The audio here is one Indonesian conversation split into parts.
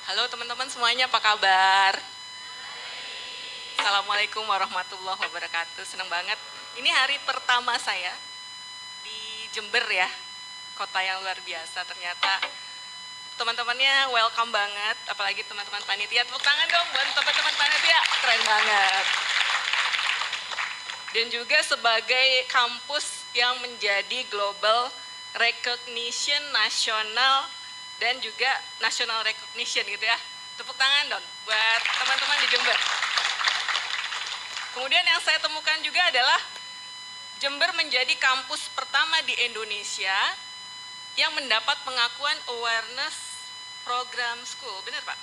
Halo teman-teman semuanya, apa kabar? Assalamualaikum warahmatullahi wabarakatuh. Senang banget. Ini hari pertama saya di Jember ya, kota yang luar biasa. Ternyata teman-temannya welcome banget, apalagi teman-teman panitia. Tepuk tangan dong buat teman-teman panitia, keren banget. Dan juga sebagai kampus yang menjadi global recognition nasional dan juga national recognition gitu ya. Tepuk tangan dong buat teman-teman di Jember. Kemudian yang saya temukan juga adalah Jember menjadi kampus pertama di Indonesia yang mendapat pengakuan awareness program school. Benar Pak?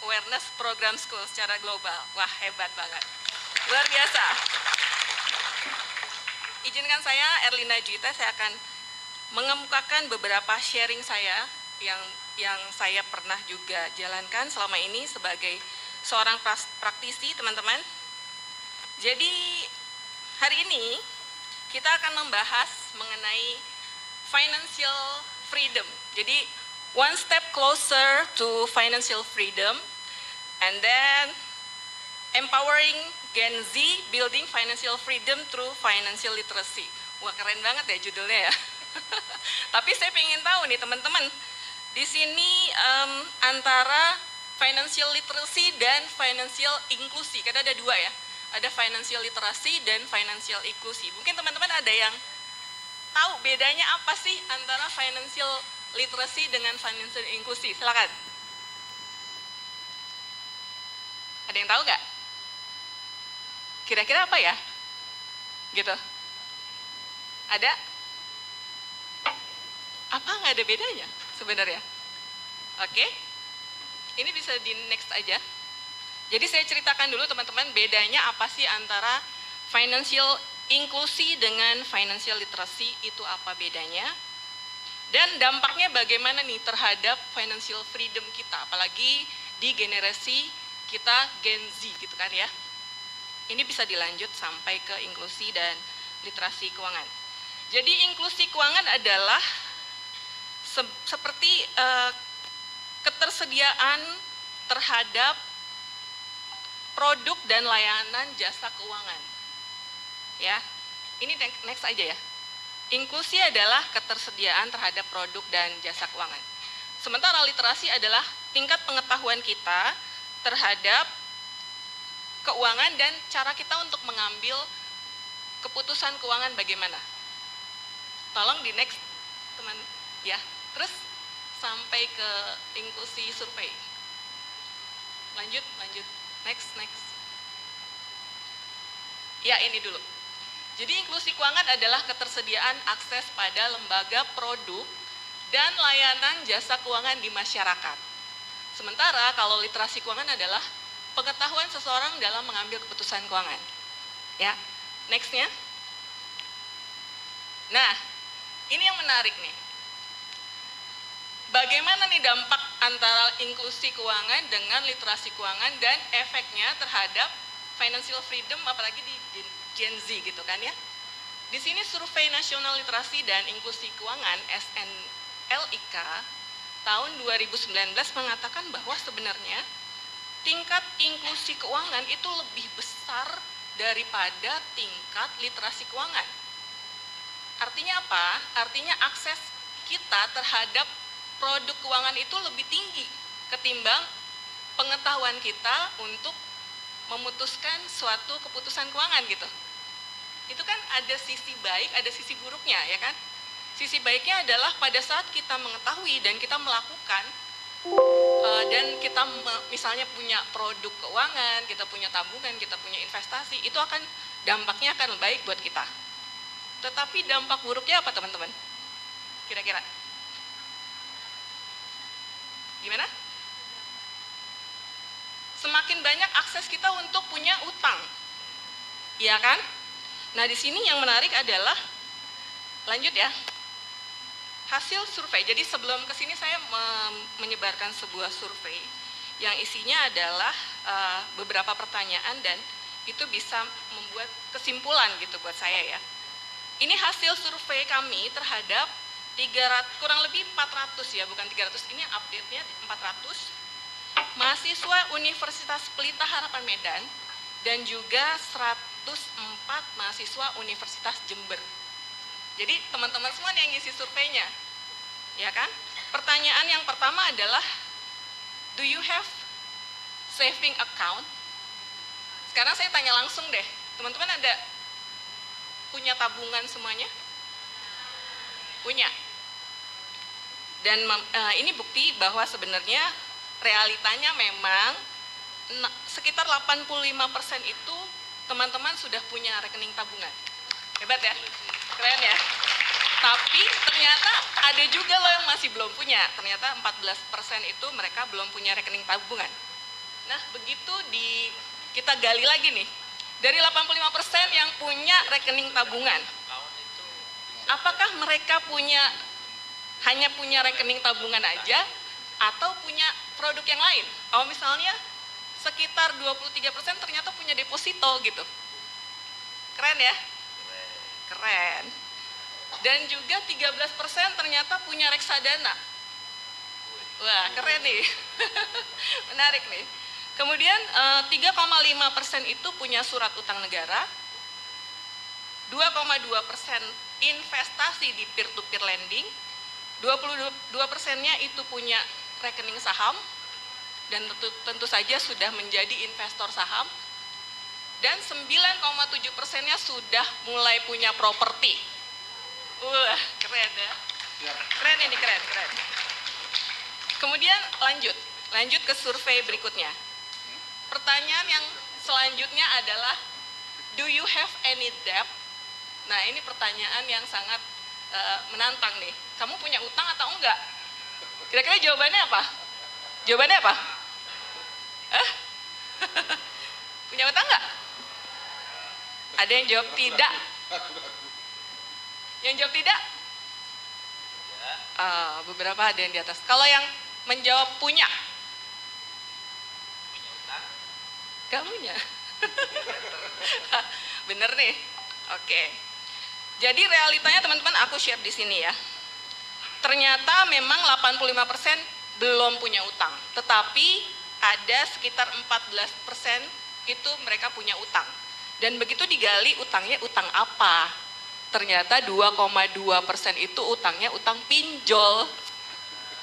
Awareness program school secara global. Wah, hebat banget. Luar biasa. Izinkan saya, Erlina Juwita, saya akan mengemukakan beberapa sharing saya yang saya pernah juga jalankan selama ini sebagai seorang praktisi, teman-teman. Jadi hari ini kita akan membahas mengenai financial freedom. Jadi one step closer to financial freedom, and then empowering Gen Z, building financial freedom through financial literacy. Wah, keren banget ya judulnya ya. Tapi saya ingin tahu nih teman-teman, di sini antara financial literacy dan financial inclusi, kan ada dua ya. Ada financial literacy dan financial inclusi. Mungkin teman-teman ada yang tahu bedanya apa sih antara financial literacy dengan financial inclusi? Silakan. Ada yang tahu nggak? Kira-kira apa ya? Gitu. Ada? Apa nggak ada bedanya sebenarnya? Oke. Ini bisa di next aja. Jadi saya ceritakan dulu teman-teman bedanya apa sih antara financial inclusi dengan financial literacy, itu apa bedanya. Dan dampaknya bagaimana nih terhadap financial freedom kita, apalagi di generasi kita Gen Z gitu kan ya. Ini bisa dilanjut sampai ke inklusi dan literasi keuangan. Jadi inklusi keuangan adalah seperti ketersediaan terhadap produk dan layanan jasa keuangan. Ya, ini next aja ya. Inklusi adalah ketersediaan terhadap produk dan jasa keuangan. Sementara literasi adalah tingkat pengetahuan kita terhadap keuangan dan cara kita untuk mengambil keputusan keuangan bagaimana. Tolong di next teman ya. Terus sampai ke inklusi survei. Lanjut. Next. Ya, ini dulu. Jadi inklusi keuangan adalah ketersediaan akses pada lembaga produk dan layanan jasa keuangan di masyarakat. Sementara kalau literasi keuangan adalah pengetahuan seseorang dalam mengambil keputusan keuangan. Ya, next-nya. Nah, ini yang menarik nih. Bagaimana nih dampak antara inklusi keuangan dengan literasi keuangan dan efeknya terhadap financial freedom apalagi di Gen Z gitu kan ya. Di sini survei nasional literasi dan inklusi keuangan SNLIK tahun 2019 mengatakan bahwa sebenarnya tingkat inklusi keuangan itu lebih besar daripada tingkat literasi keuangan. Artinya apa? Artinya akses kita terhadap produk keuangan itu lebih tinggi ketimbang pengetahuan kita untuk memutuskan suatu keputusan keuangan gitu. Itu kan ada sisi baik, ada sisi buruknya ya kan. Sisi baiknya adalah pada saat kita mengetahui dan kita melakukan dan kita misalnya punya produk keuangan, kita punya tabungan, kita punya investasi, itu akan dampaknya akan baik buat kita. Tetapi dampak buruknya apa teman-teman? Kira-kira? Gimana? Semakin banyak akses kita untuk punya utang, iya kan? Nah di sini yang menarik adalah, lanjut ya, hasil survei. Jadi sebelum kesini saya menyebarkan sebuah survei yang isinya adalah beberapa pertanyaan dan itu bisa membuat kesimpulan gitu buat saya ya. Ini hasil survei kami terhadap kurang lebih 400 ya, bukan 300, ini update-nya 400 mahasiswa Universitas Pelita Harapan Medan, dan juga 104 mahasiswa Universitas Jember. Jadi teman-teman semua yang ngisi surveinya, ya kan? Pertanyaan yang pertama adalah, do you have saving account? Sekarang saya tanya langsung deh, teman-teman ada punya tabungan semuanya? Punya. Dan ini bukti bahwa sebenarnya realitanya memang sekitar 85% itu teman-teman sudah punya rekening tabungan. Hebat ya? Keren ya? Tapi ternyata ada juga loh yang masih belum punya. Ternyata 14% itu mereka belum punya rekening tabungan. Nah, begitu kita gali lagi nih. Dari 85% yang punya rekening tabungan, apakah mereka hanya punya rekening tabungan aja atau punya produk yang lain? Oh, misalnya sekitar 23% ternyata punya deposito gitu. Keren ya? Keren. Dan juga 13% ternyata punya reksadana. Wah, keren nih. Menarik nih. Kemudian 3,5% itu punya surat utang negara. 2,2% investasi di peer-to-peer lending. 22%-nya itu punya rekening saham, dan tentu saja sudah menjadi investor saham, dan 9,7%-nya sudah mulai punya properti. Wah, keren ya. Keren ini, keren. Kemudian lanjut ke survei berikutnya. Pertanyaan yang selanjutnya adalah, do you have any debt? Nah, ini pertanyaan yang sangat menantang nih. Kamu punya utang atau enggak? Kira-kira jawabannya apa? Jawabannya apa? Punya utang enggak? Ada yang jawab tidak. Yang jawab tidak? Beberapa ada yang di atas. Kalau yang menjawab punya? Punya utang? Gak punya. Bener nih. Oke. Jadi realitanya teman-teman aku share di sini ya. Ternyata memang 85% belum punya utang, tetapi ada sekitar 14% itu mereka punya utang. Dan begitu digali utangnya utang apa? Ternyata 2,2% itu utangnya utang pinjol.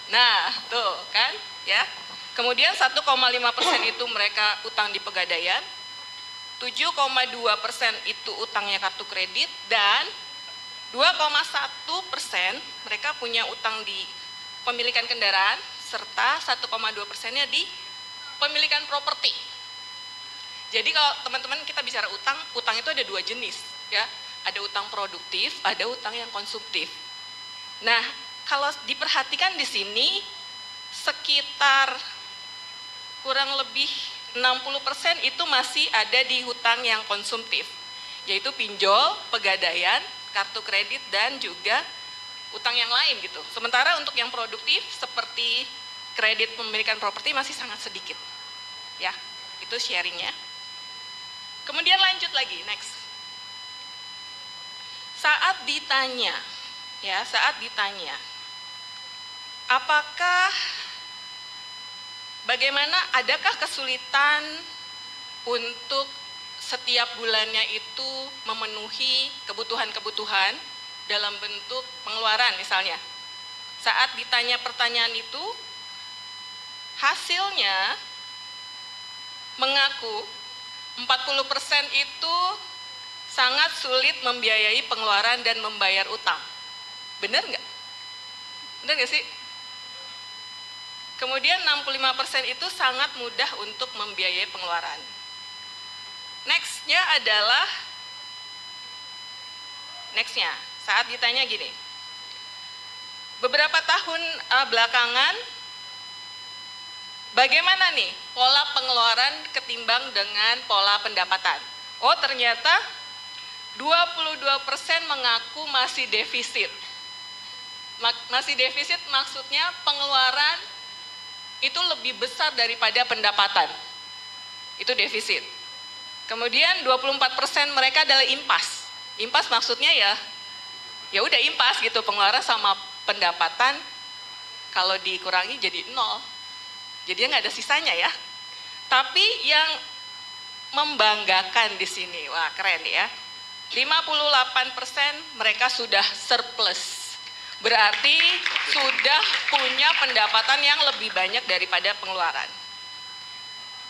Nah, tuh kan ya. Kemudian 1,5% itu mereka utang di pegadaian. 7,2% itu utangnya kartu kredit, dan 2,1% mereka punya utang di pemilikan kendaraan, serta 1,2%-nya di pemilikan properti. Jadi kalau teman-teman kita bicara utang itu ada dua jenis ya. Ada utang produktif, ada utang yang konsumtif. Nah, kalau diperhatikan di sini sekitar kurang lebih 60% itu masih ada di hutang yang konsumtif, yaitu pinjol, pegadaian, kartu kredit, dan juga utang yang lain gitu. Sementara untuk yang produktif seperti kredit pemilikan properti masih sangat sedikit. Ya, itu sharingnya. Kemudian lanjut lagi, next. Saat ditanya, apakah bagaimana, adakah kesulitan untuk setiap bulannya itu memenuhi kebutuhan-kebutuhan dalam bentuk pengeluaran misalnya? Saat ditanya pertanyaan itu, hasilnya mengaku 40% itu sangat sulit membiayai pengeluaran dan membayar utang. Benar nggak? Benar nggak sih? Kemudian 65% itu sangat mudah untuk membiayai pengeluaran. Nextnya adalah, saat ditanya gini, beberapa tahun belakangan, bagaimana nih pola pengeluaran ketimbang dengan pola pendapatan? Oh, ternyata 22% mengaku masih defisit. Masih defisit maksudnya pengeluaran itu lebih besar daripada pendapatan. Itu defisit. Kemudian 24% mereka adalah impas. Impas maksudnya ya udah impas gitu, pengeluaran sama pendapatan kalau dikurangi jadi 0. Jadi nggak ada sisanya ya. Tapi yang membanggakan di sini, wah keren ya. 58% mereka sudah surplus. Berarti sudah punya pendapatan yang lebih banyak daripada pengeluaran.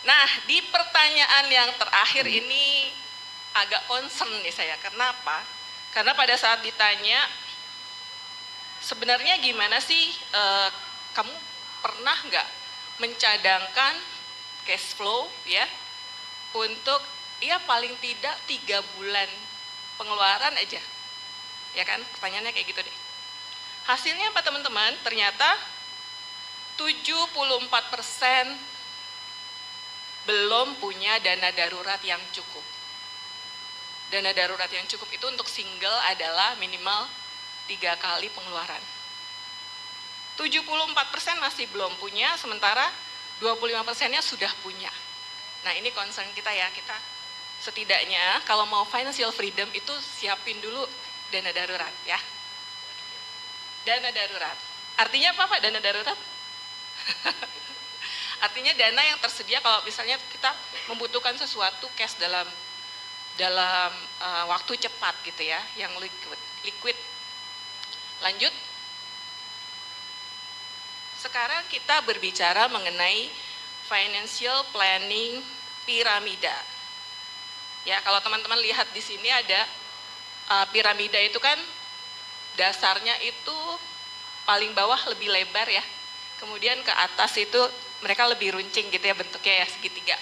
Nah, di pertanyaan yang terakhir ini agak concern nih saya. Kenapa? Karena pada saat ditanya, sebenarnya gimana sih kamu pernah nggak mencadangkan cash flow ya untuk ya paling tidak 3 bulan pengeluaran aja, ya kan? Pertanyaannya kayak gitu deh. Hasilnya apa teman-teman? Ternyata 74% belum punya dana darurat yang cukup. Dana darurat yang cukup itu untuk single adalah minimal 3 kali pengeluaran. 74% masih belum punya, sementara 25%-nya sudah punya. Nah ini concern kita ya, kita setidaknya kalau mau financial freedom itu siapin dulu dana darurat ya. Dana darurat. Artinya apa Pak dana darurat? Artinya dana yang tersedia kalau misalnya kita membutuhkan sesuatu cash dalam waktu cepat gitu ya, yang liquid. Lanjut. Sekarang kita berbicara mengenai financial planning piramida. Ya, kalau teman-teman lihat di sini ada piramida itu kan dasarnya itu paling bawah lebih lebar ya. Kemudian ke atas itu mereka lebih runcing gitu ya bentuknya ya, segitiga.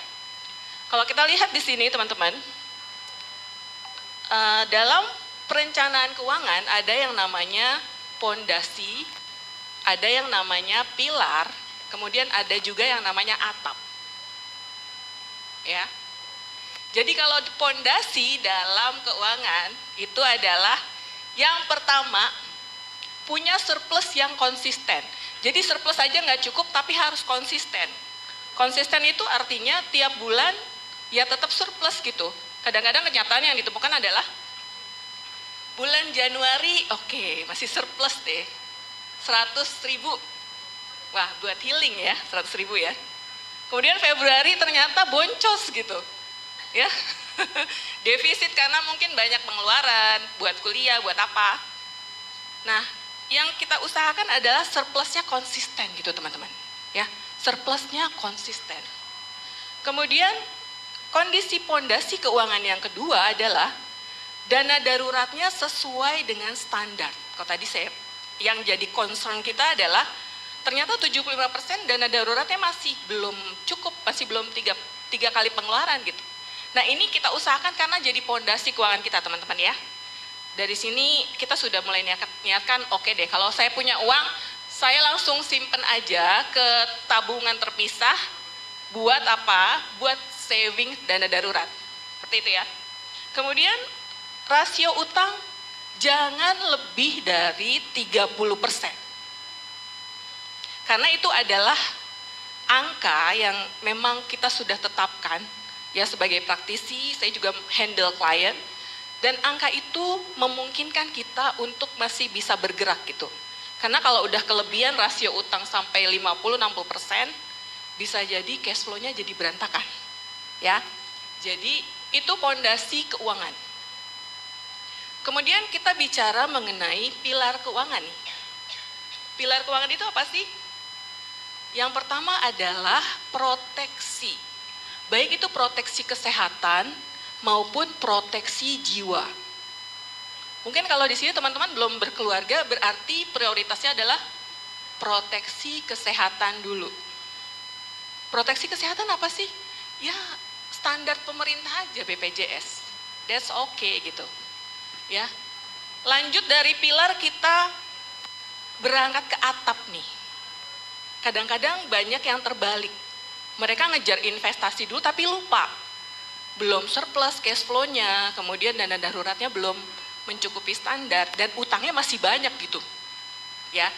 Kalau kita lihat di sini teman-teman, dalam perencanaan keuangan ada yang namanya pondasi, ada yang namanya pilar, kemudian ada juga yang namanya atap. Ya. Jadi kalau pondasi dalam keuangan itu adalah yang pertama punya surplus yang konsisten. Jadi surplus aja nggak cukup tapi harus konsisten. Konsisten itu artinya tiap bulan ya tetap surplus gitu. Kadang-kadang kenyataan yang ditemukan adalah bulan Januari oke, masih surplus deh 100.000. Wah buat healing ya 100.000 ya. Kemudian Februari ternyata boncos gitu ya. Defisit karena mungkin banyak pengeluaran buat kuliah, buat apa. Nah yang kita usahakan adalah surplusnya konsisten gitu teman-teman ya, surplusnya konsisten. Kemudian kondisi pondasi keuangan yang kedua adalah dana daruratnya sesuai dengan standar. Kalau tadi saya yang jadi concern kita adalah ternyata 75% dana daruratnya masih belum cukup, masih belum tiga kali pengeluaran gitu. Nah ini kita usahakan karena jadi pondasi keuangan kita teman-teman ya. Dari sini kita sudah mulai niatkan, oke deh kalau saya punya uang, saya langsung simpen aja ke tabungan terpisah. Buat apa? Buat saving dana darurat. Seperti itu ya. Kemudian rasio utang jangan lebih dari 30%. Karena itu adalah angka yang memang kita sudah tetapkan. Ya sebagai praktisi, saya juga handle klien. Dan angka itu memungkinkan kita untuk masih bisa bergerak gitu. Karena kalau udah kelebihan rasio utang sampai 50-60%, bisa jadi cash flow-nya jadi berantakan. Ya, jadi itu pondasi keuangan. Kemudian kita bicara mengenai pilar keuangan nih. Pilar keuangan itu apa sih? Yang pertama adalah proteksi. Baik itu proteksi kesehatan, maupun proteksi jiwa. Mungkin kalau di sini teman-teman belum berkeluarga, berarti prioritasnya adalah proteksi kesehatan dulu. Proteksi kesehatan apa sih? Ya standar pemerintah aja BPJS. That's okay gitu. Ya. Lanjut dari pilar kita berangkat ke atap nih. Kadang-kadang banyak yang terbalik. Mereka ngejar investasi dulu tapi lupa. Belum surplus cash flow-nya, kemudian dana daruratnya belum mencukupi standar dan utangnya masih banyak gitu. Ya.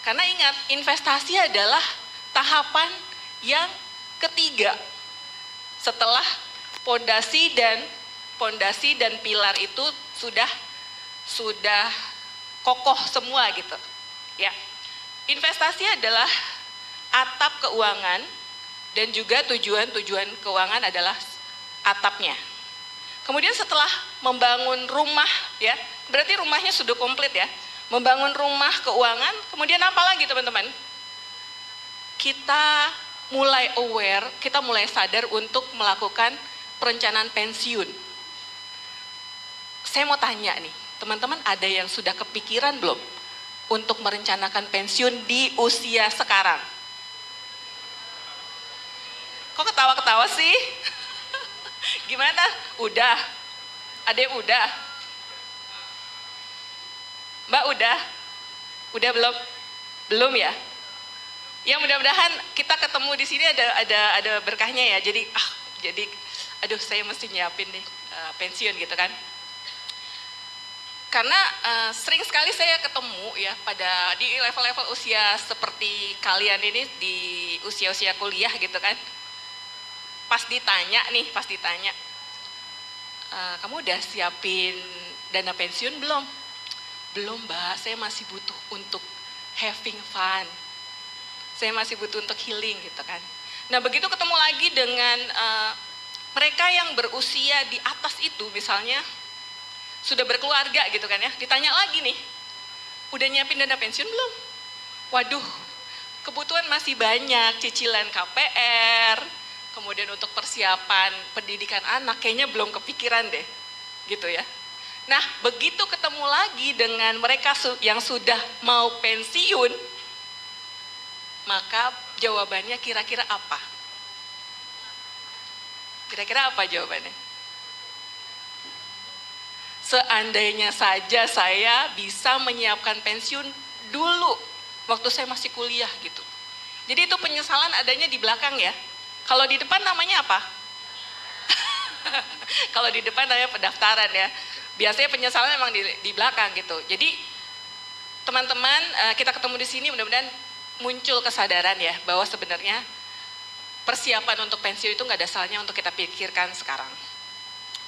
Karena ingat, investasi adalah tahapan yang ketiga. Setelah pondasi dan pilar itu sudah kokoh semua gitu. Ya. Investasi adalah atap keuangan, dan juga tujuan-tujuan keuangan adalah atapnya. Kemudian setelah membangun rumah, ya, berarti rumahnya sudah komplit ya. Membangun rumah keuangan, kemudian apa lagi teman-teman? Kita mulai aware, kita mulai sadar untuk melakukan perencanaan pensiun. Saya mau tanya nih, teman-teman ada yang sudah kepikiran belum untuk merencanakan pensiun di usia sekarang? Kok ketawa-ketawa sih? Gimana? Udah? Ada yang udah? Mbak udah? Udah belum? Belum ya? Ya mudah-mudahan kita ketemu di sini ada berkahnya ya. Jadi aduh saya mesti nyiapin nih pensiun gitu kan. Karena sering sekali saya ketemu ya di level-level usia seperti kalian ini, di usia-usia kuliah gitu kan. Pas ditanya, kamu udah siapin dana pensiun belum? Belum Mbak, saya masih butuh untuk having fun. Saya masih butuh untuk healing gitu kan. Nah begitu ketemu lagi dengan mereka yang berusia di atas itu, misalnya sudah berkeluarga gitu kan ya, ditanya lagi nih, udah nyiapin dana pensiun belum? Waduh, kebutuhan masih banyak, cicilan KPR, kemudian untuk persiapan pendidikan anak, kayaknya belum kepikiran deh, gitu ya. Nah, begitu ketemu lagi dengan mereka yang sudah mau pensiun, maka jawabannya kira-kira apa? Kira-kira apa jawabannya? Seandainya saja saya bisa menyiapkan pensiun dulu waktu saya masih kuliah gitu. Jadi itu penyesalan adanya di belakang ya. Kalau di depan namanya apa? Kalau di depan namanya pendaftaran ya. Biasanya penyesalan memang di belakang gitu. Jadi teman-teman kita ketemu di sini mudah-mudahan muncul kesadaran ya bahwa sebenarnya persiapan untuk pensiun itu nggak ada salahnya untuk kita pikirkan sekarang.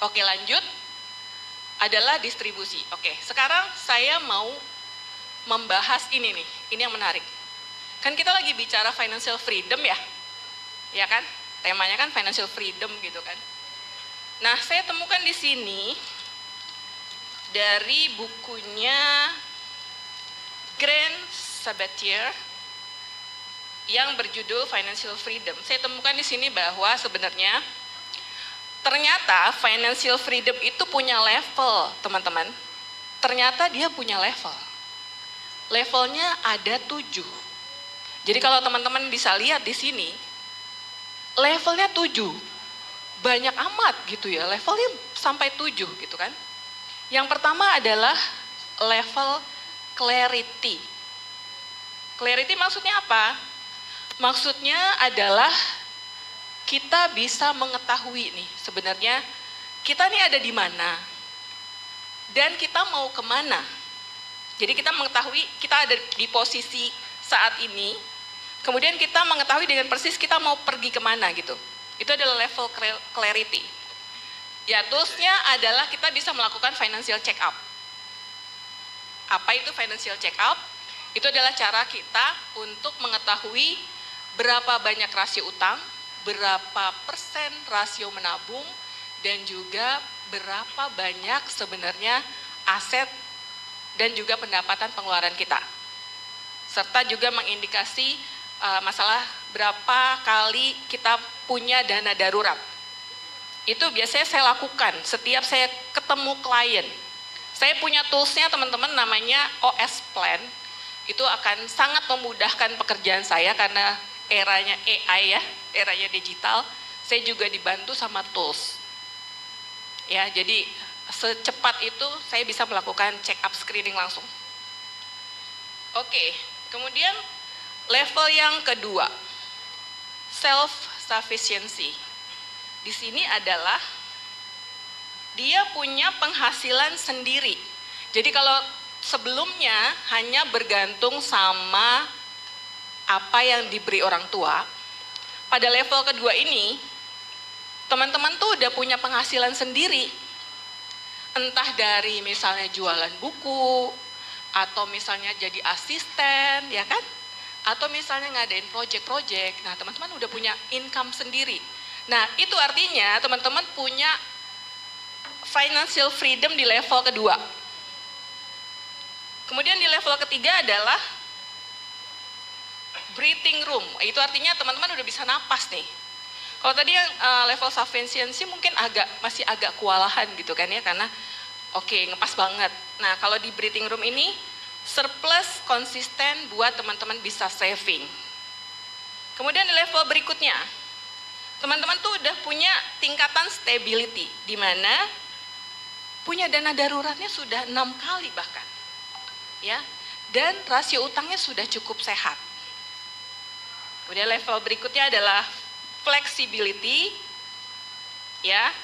Oke lanjut. Adalah distribusi. Oke, sekarang saya mau membahas ini nih, ini yang menarik. Kan kita lagi bicara financial freedom ya, ya kan? Temanya kan financial freedom gitu kan. Nah, saya temukan di sini dari bukunya Grant Sabatier yang berjudul Financial Freedom. Saya temukan di sini bahwa sebenarnya ternyata financial freedom itu punya level, teman-teman. Ternyata dia punya level. Levelnya ada 7. Jadi kalau teman-teman bisa lihat di sini, levelnya 7. Banyak amat gitu ya, levelnya sampai 7 gitu kan. Yang pertama adalah level clarity. Clarity maksudnya apa? Maksudnya adalah kita bisa mengetahui nih sebenarnya kita nih ada di mana dan kita mau kemana. Jadi kita mengetahui kita ada di posisi saat ini, kemudian kita mengetahui dengan persis kita mau pergi kemana gitu. Itu adalah level clarity. Ya toolsnya adalah kita bisa melakukan financial check up. Apa itu financial check up? Itu adalah cara kita untuk mengetahui berapa banyak rasio utang, berapa persen rasio menabung, dan juga berapa banyak sebenarnya aset dan juga pendapatan pengeluaran kita. Serta juga mengindikasi masalah berapa kali kita punya dana darurat. Itu biasanya saya lakukan setiap saya ketemu klien. Saya punya toolsnya teman-teman namanya OS Plan. Itu akan sangat memudahkan pekerjaan saya karena eranya AI ya, eranya digital, saya juga dibantu sama tools. Ya, jadi secepat itu saya bisa melakukan check up screening langsung. Oke, kemudian level yang kedua, self sufficiency. Di sini adalah dia punya penghasilan sendiri. Jadi kalau sebelumnya hanya bergantung sama apa yang diberi orang tua, pada level kedua ini, teman-teman tuh udah punya penghasilan sendiri. Entah dari misalnya jualan buku, atau misalnya jadi asisten, ya kan? atau misalnya ngadain project-project, nah teman-teman udah punya income sendiri. Nah itu artinya teman-teman punya financial freedom di level kedua. Kemudian di level ketiga adalah breathing room, itu artinya teman-teman udah bisa napas nih. Kalau tadi yang level sufficiency mungkin masih agak kewalahan gitu kan ya, karena oke, ngepas banget. Nah kalau di breathing room ini surplus konsisten buat teman-teman bisa saving. Kemudian di level berikutnya, teman-teman tuh udah punya tingkatan stability, di mana punya dana daruratnya sudah 6 kali bahkan, ya, dan rasio utangnya sudah cukup sehat. Kemudian level berikutnya adalah flexibility, ya.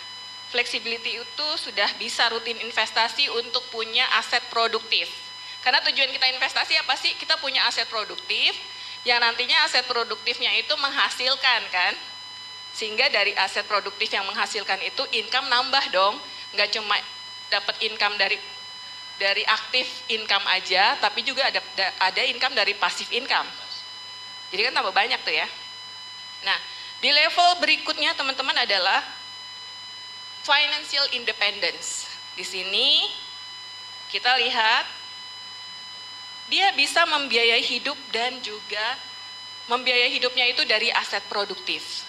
Flexibility itu sudah bisa rutin investasi untuk punya aset produktif. Karena tujuan kita investasi apa sih? Kita punya aset produktif, yang nantinya aset produktifnya itu menghasilkan kan. Sehingga dari aset produktif yang menghasilkan itu income nambah dong. Nggak cuma dapat income dari aktif income aja, tapi juga ada income dari passive income. Jadi kan tambah banyak tuh ya. Nah, di level berikutnya teman-teman adalah financial independence. Di sini kita lihat dia bisa membiayai hidup dan juga membiayai hidupnya itu dari aset produktif.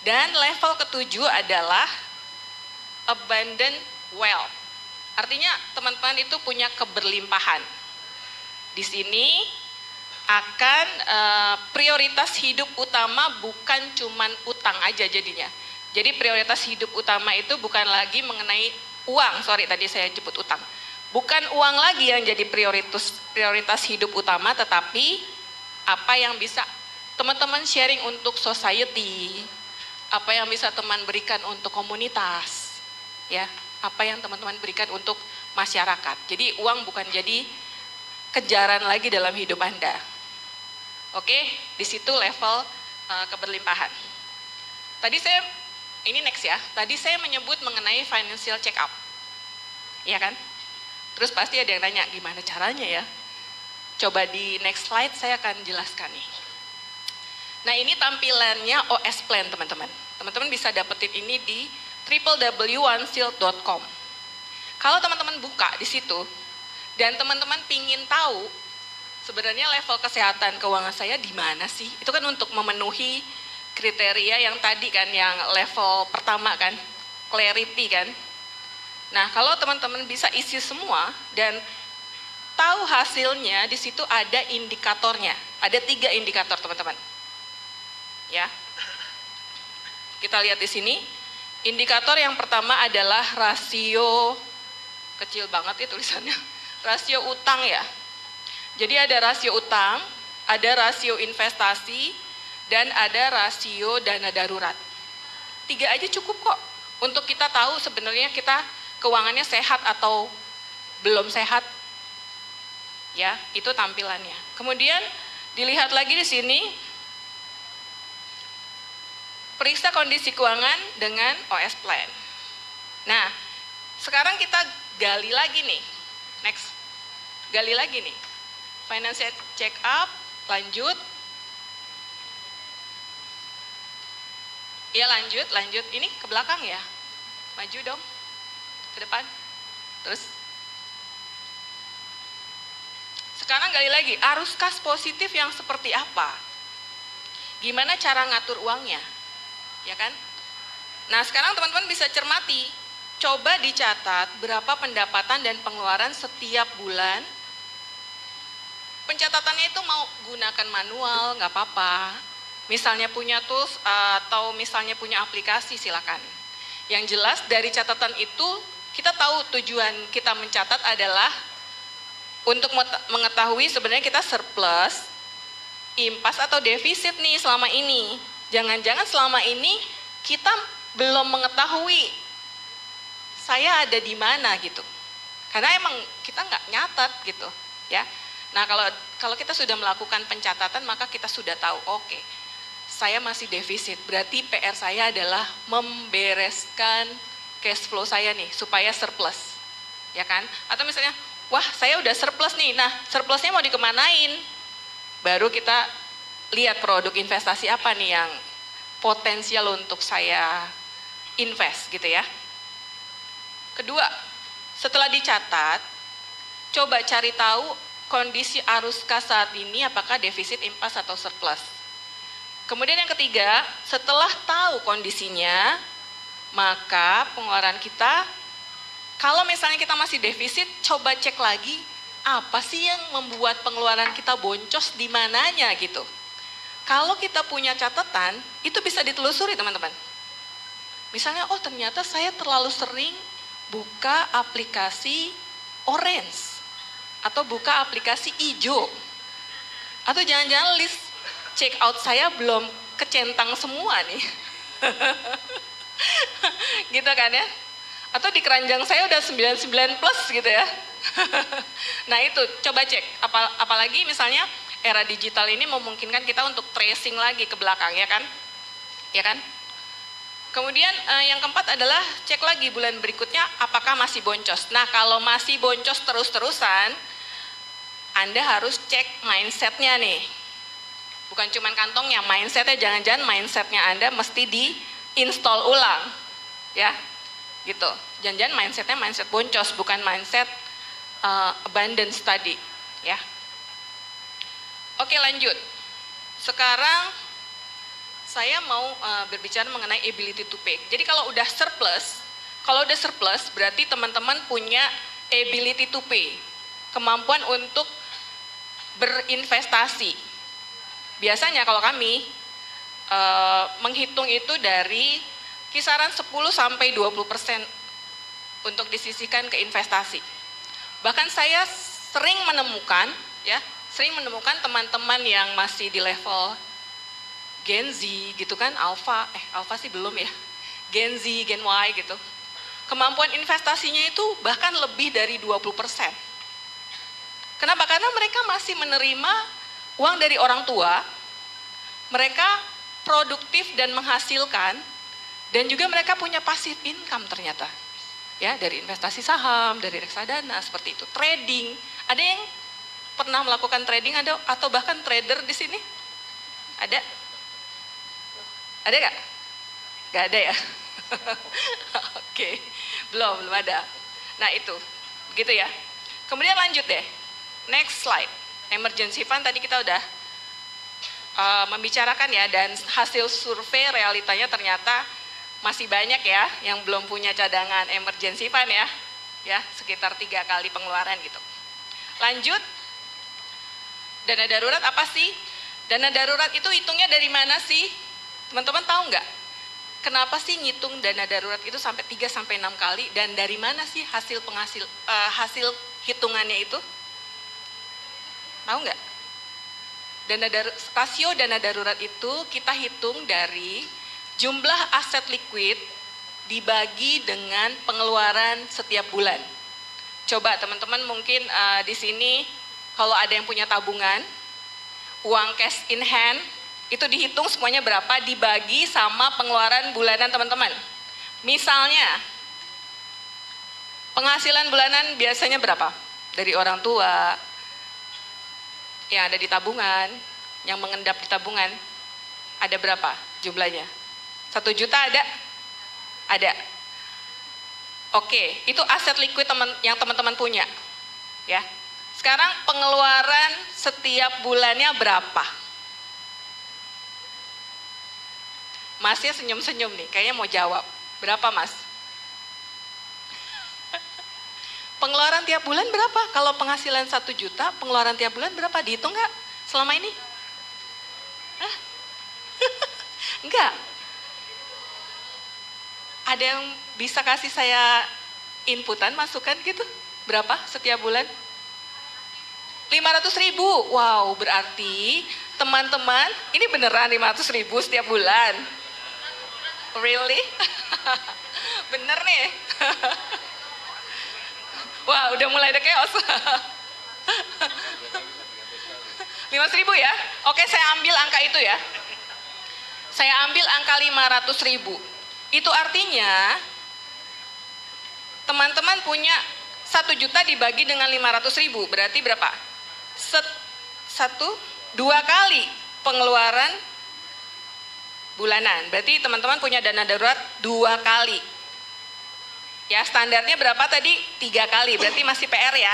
Dan level ketujuh adalah abundant wealth. Artinya teman-teman itu punya keberlimpahan. Di sini akan prioritas hidup utama bukan cuman utang aja jadinya. Jadi prioritas hidup utama itu bukan lagi mengenai uang, tadi saya jemput utang. Bukan uang lagi yang jadi prioritas hidup utama, tetapi apa yang bisa teman-teman sharing untuk society, apa yang bisa teman berikan untuk komunitas, ya, apa yang teman-teman berikan untuk masyarakat. Jadi uang bukan jadi kejaran lagi dalam hidup Anda. Oke, di situ level keberlimpahan. Tadi ini next ya, tadi saya menyebut mengenai financial check up, ya kan? Terus pasti ada yang nanya, gimana caranya ya? Coba di next slide saya akan jelaskan nih. Nah ini tampilannya OS Plan teman-teman. Teman-teman bisa dapetin ini di www.oneshield.com. Kalau teman-teman buka di situ, dan teman-teman pingin tahu sebenarnya level kesehatan keuangan saya di mana sih? Itu kan untuk memenuhi kriteria yang tadi kan, yang level pertama kan, clarity kan. Nah, kalau teman-teman bisa isi semua dan tahu hasilnya, di situ ada indikatornya. Ada 3 indikator, teman-teman. Ya. Kita lihat di sini. Indikator yang pertama adalah rasio, kecil banget ya tulisannya. Rasio utang ya. Jadi ada rasio utang, ada rasio investasi, dan ada rasio dana darurat. 3 aja cukup kok untuk kita tahu sebenarnya kita keuangannya sehat atau belum sehat, ya, itu tampilannya. Kemudian dilihat lagi di sini, periksa kondisi keuangan dengan OS Plan. Nah, sekarang kita gali lagi nih, next, gali lagi nih, financial check up, lanjut, ya lanjut, ini ke belakang ya, maju dong. Ke depan, terus sekarang gali lagi, arus kas positif yang seperti apa, gimana cara ngatur uangnya, ya kan? Nah sekarang teman-teman bisa cermati, coba dicatat berapa pendapatan dan pengeluaran setiap bulan. Pencatatannya itu mau gunakan manual nggak apa-apa, misalnya punya tools atau misalnya punya aplikasi silakan. Yang jelas dari catatan itu kita tahu tujuan kita mencatat adalah untuk mengetahui sebenarnya kita surplus, impas atau defisit nih selama ini. Jangan-jangan selama ini kita belum mengetahui saya ada di mana gitu. Karena emang kita nggak nyatat gitu, ya. Nah kalau kita sudah melakukan pencatatan maka kita sudah tahu, oke, saya masih defisit. Berarti PR saya adalah membereskan cash flow saya nih supaya surplus, ya kan? Atau misalnya, wah saya udah surplus nih, nah surplusnya mau dikemanain? baru kita lihat produk investasi apa nih yang potensial untuk saya invest gitu ya. Kedua, setelah dicatat, coba cari tahu kondisi arus kas saat ini apakah defisit, impas atau surplus. Kemudian yang ketiga, setelah tahu kondisinya, maka pengeluaran kita, kalau misalnya kita masih defisit, coba cek lagi apa sih yang membuat pengeluaran kita boncos di mananya gitu. Kalau kita punya catatan, itu bisa ditelusuri teman-teman. Misalnya, oh ternyata saya terlalu sering buka aplikasi orange, atau buka aplikasi hijau, atau jangan-jangan list check out saya belum kecentang semua nih. Gitu kan ya. Atau di keranjang saya udah 99 plus gitu ya. Nah itu coba cek, apalagi misalnya era digital ini memungkinkan kita untuk tracing lagi ke belakang ya kan. Ya kan? Kemudian yang keempat adalah cek lagi bulan berikutnya apakah masih boncos. Nah kalau masih boncos terus-terusan, Anda harus cek mindsetnya nih. Bukan cuma kantongnya, mindsetnya, jangan-jangan mindsetnya Anda mesti di-install ulang. Ya, gitu. Jangan-jangan mindsetnya mindset boncos, bukan mindset abundance tadi. Ya. Oke lanjut. Sekarang saya mau berbicara mengenai ability to pay. Jadi kalau udah surplus berarti teman-teman punya ability to pay. Kemampuan untuk berinvestasi. Biasanya kalau kami menghitung itu dari kisaran 10-20% untuk disisihkan ke investasi. Bahkan saya sering menemukan teman-teman yang masih di level Gen Z gitu kan, Alpha sih belum ya, Gen Z, Gen Y gitu. Kemampuan investasinya itu bahkan lebih dari 20%. Kenapa? Karena mereka masih menerima uang dari orang tua, mereka produktif dan menghasilkan, dan juga mereka punya passive income ternyata. Ya, dari investasi saham, dari reksadana, seperti itu. Trading, ada yang pernah melakukan trading atau bahkan trader di sini? Ada? Ada nggak? Nggak ada ya? Oke, belum ada. Nah itu, begitu ya. Kemudian lanjut deh, next slide. Emergency fund tadi kita udah membicarakan ya, dan hasil survei realitanya ternyata masih banyak ya yang belum punya cadangan emergency fund ya sekitar 3 kali pengeluaran gitu. Lanjut, dana darurat apa sih? Dana darurat itu hitungnya dari mana sih? Teman-teman tahu nggak? Kenapa sih ngitung dana darurat itu sampai 3-6 kali, dan dari mana sih hasil hitungannya itu? Tahu nggak? Rasio dana darurat itu kita hitung dari jumlah aset liquid dibagi dengan pengeluaran setiap bulan. Coba teman-teman mungkin di sini kalau ada yang punya tabungan, uang cash in hand, itu dihitung semuanya berapa dibagi sama pengeluaran bulanan teman-teman. Misalnya, penghasilan bulanan biasanya berapa? Dari orang tua, yang ada di tabungan, yang mengendap di tabungan, ada berapa jumlahnya? 1 juta ada? Ada. Oke, itu aset liquid yang teman-teman punya. Ya. Sekarang pengeluaran setiap bulannya berapa? Masnya senyum-senyum nih, kayaknya mau jawab. Berapa Mas? Pengeluaran tiap bulan berapa? Kalau penghasilan 1 juta, pengeluaran tiap bulan berapa? Dihitung nggak selama ini? Hah? Enggak. Ada yang bisa kasih saya inputan, masukan gitu? Berapa setiap bulan? 500.000. Wow, berarti teman-teman, ini beneran 500.000 setiap bulan? Really? Bener nih? Wah, udah mulai ada chaos. 500.000 ya? Oke, saya ambil angka itu ya. Saya ambil angka 500.000. Itu artinya teman-teman punya 1 juta dibagi dengan 500.000, berarti berapa? 1 2 kali pengeluaran bulanan. Berarti teman-teman punya dana darurat 2 kali. Ya, standarnya berapa tadi? 3 kali, berarti masih PR ya.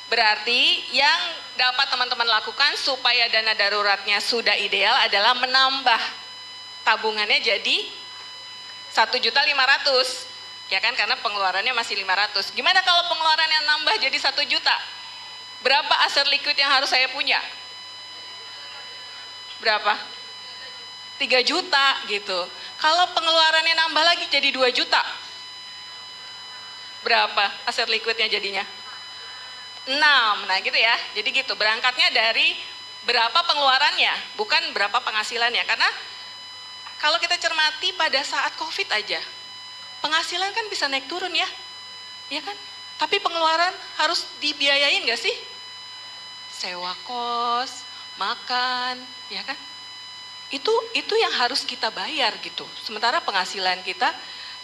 Berarti yang dapat teman-teman lakukan supaya dana daruratnya sudah ideal adalah menambah tabungannya jadi 1.500.000. Ya kan, karena pengeluarannya masih 500. Gimana kalau pengeluarannya nambah jadi 1 juta? Berapa aset liquid yang harus saya punya? Berapa? 3 juta gitu. Kalau pengeluarannya nambah lagi jadi 2 juta. Berapa aset liquidnya jadinya? 6. Nah gitu ya. Jadi gitu, berangkatnya dari berapa pengeluarannya, bukan berapa penghasilannya. Karena kalau kita cermati pada saat COVID aja, penghasilan kan bisa naik turun ya. Ya kan? Tapi pengeluaran harus dibiayain gak sih? Sewa kos, makan, ya kan? Itu yang harus kita bayar gitu. Sementara penghasilan kita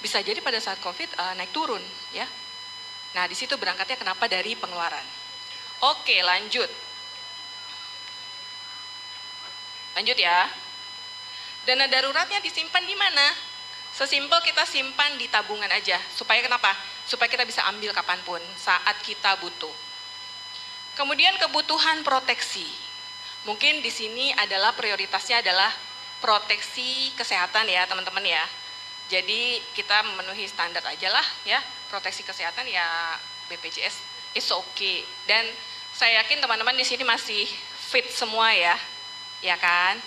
bisa jadi pada saat COVID naik turun, ya. Nah, di situ berangkatnya kenapa dari pengeluaran. Oke, lanjut. Lanjut ya. Dana daruratnya disimpan di mana? Sesimpel kita simpan di tabungan aja. Supaya kenapa? Supaya kita bisa ambil kapanpun saat kita butuh. Kemudian kebutuhan proteksi. Mungkin di sini adalah prioritasnya adalah proteksi kesehatan ya teman-teman ya. Jadi kita memenuhi standar aja lah ya, proteksi kesehatan ya BPJS is okay. Dan saya yakin teman-teman di sini masih fit semua ya kan?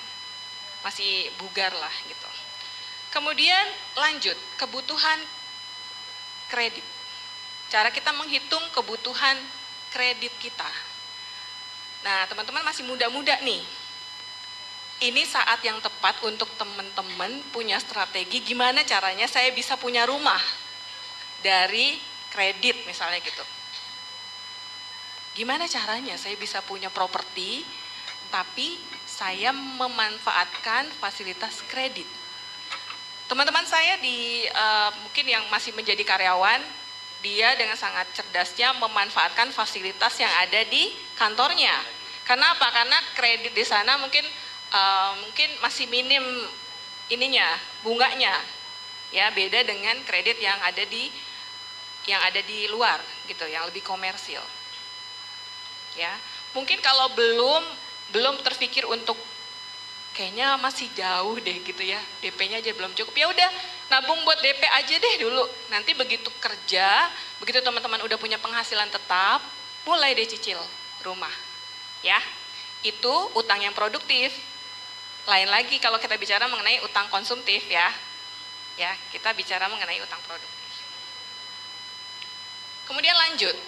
Masih bugar lah gitu. Kemudian lanjut, kebutuhan kredit. Cara kita menghitung kebutuhan kredit kita. Nah teman-teman masih muda-muda nih. Ini saat yang tepat untuk teman-teman punya strategi gimana caranya saya bisa punya rumah dari kredit misalnya gitu. Gimana caranya saya bisa punya properti tapi saya memanfaatkan fasilitas kredit. Teman-teman saya mungkin yang masih menjadi karyawan, dia dengan sangat cerdasnya memanfaatkan fasilitas yang ada di kantornya. Karena apa? Karena kredit di sana mungkin masih minim bunganya, ya beda dengan kredit yang ada di luar gitu, yang lebih komersil. Ya, mungkin kalau belum terpikir untuk kayaknya masih jauh deh gitu ya, DP-nya aja belum cukup, ya udah nabung buat DP aja deh dulu. Nanti begitu kerja, begitu teman-teman udah punya penghasilan tetap, mulai deh cicil rumah. Ya, itu utang yang produktif. Lain lagi kalau kita bicara mengenai utang konsumtif ya. Ya, kita bicara mengenai utang produktif. Kemudian lanjut.